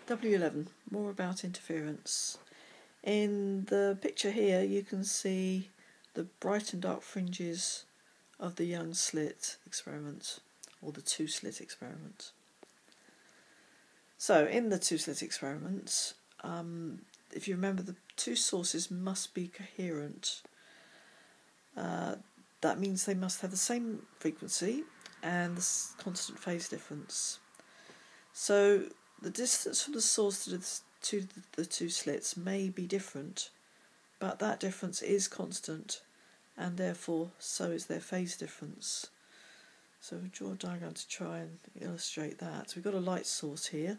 W11, more about interference. In the picture here you can see the bright and dark fringes of the young slit experiment, or the two-slit experiment. So in the two-slit experiment, if you remember, the two sources must be coherent. That means they must have the same frequency and the constant phase difference. So the distance from the source to the two slits may be different, but that difference is constant, and therefore so is their phase difference. So we'll draw a diagram to try and illustrate that. So we've got a light source here,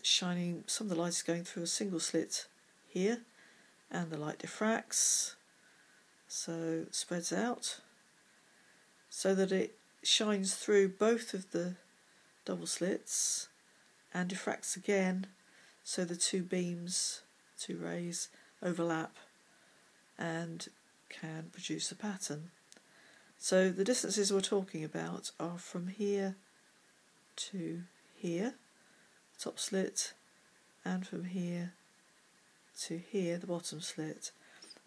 shining. Some of the light is going through a single slit here, and the light diffracts, so it spreads out, so that it shines through both of the double slits and diffracts again, so the two beams, two rays, overlap and can produce a pattern. So the distances we're talking about are from here to here, top slit, and from here to here, the bottom slit.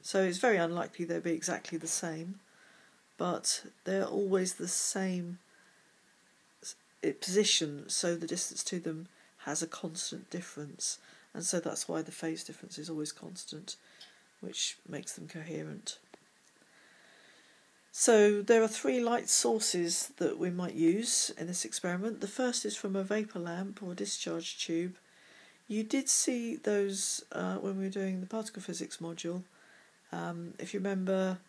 So it's very unlikely they'll be exactly the same, but they're always the same position, so the distance to them has a constant difference, and so that's why the phase difference is always constant, which makes them coherent. So there are three light sources that we might use in this experiment. The first is from a vapour lamp or a discharge tube. You did see those when we were doing the particle physics module. If you remember,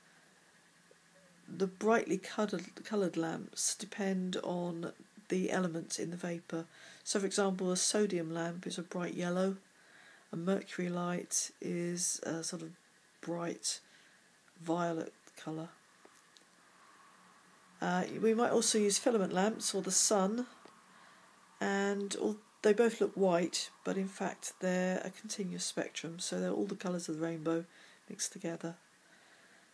the brightly coloured lamps depend on the elements in the vapour. So for example, a sodium lamp is a bright yellow, a mercury light is a sort of bright violet colour. We might also use filament lamps or the sun, and they both look white, but in fact they're a continuous spectrum, so they're all the colours of the rainbow mixed together.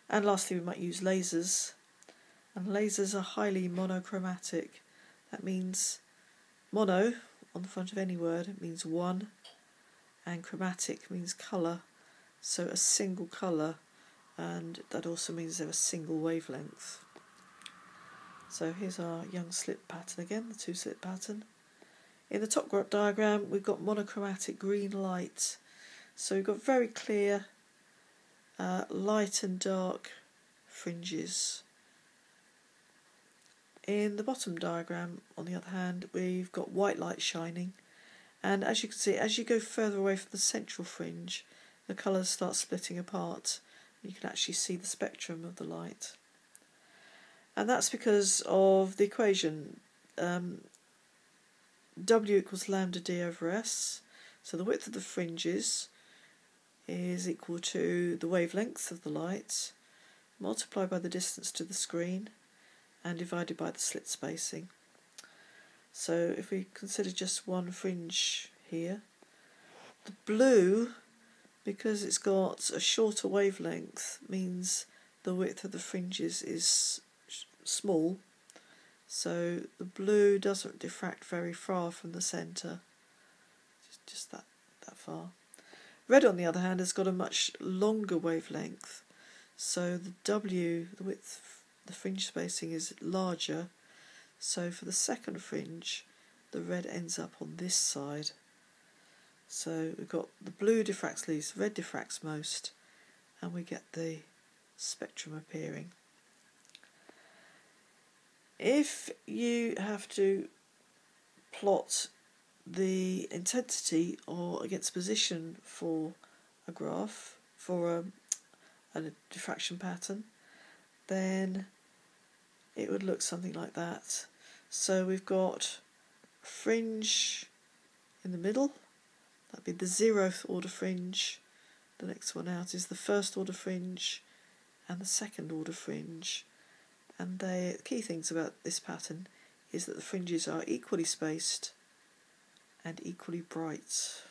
And lastly, we might use lasers, and lasers are highly monochromatic. That means mono on the front of any word, it means one, and chromatic means colour, so a single colour, and that also means they're a single wavelength. So here's our young slit pattern again, the two slit pattern. In the top diagram we've got monochromatic green light, so we've got very clear light and dark fringes. In the bottom diagram, on the other hand, we've got white light shining, and as you can see, as you go further away from the central fringe, the colours start splitting apart. You can actually see the spectrum of the light. And that's because of the equation W equals lambda d over s. So the width of the fringes is equal to the wavelength of the light multiplied by the distance to the screen and divided by the slit spacing. So if we consider just one fringe here, the blue, because it's got a shorter wavelength, means the width of the fringes is small, so the blue doesn't diffract very far from the centre, just that far. Red, on the other hand, has got a much longer wavelength, so the width, the fringe spacing is larger, so for the second fringe the red ends up on this side. So we've got the blue diffracts least, red diffracts most, and we get the spectrum appearing. If you have to plot the intensity or against position for a graph, for a diffraction pattern, then it would look something like that. So we've got a fringe in the middle, that'd be the 0th order fringe. The next one out is the 1st order fringe and the 2nd order fringe. And the key things about this pattern is that the fringes are equally spaced and equally bright.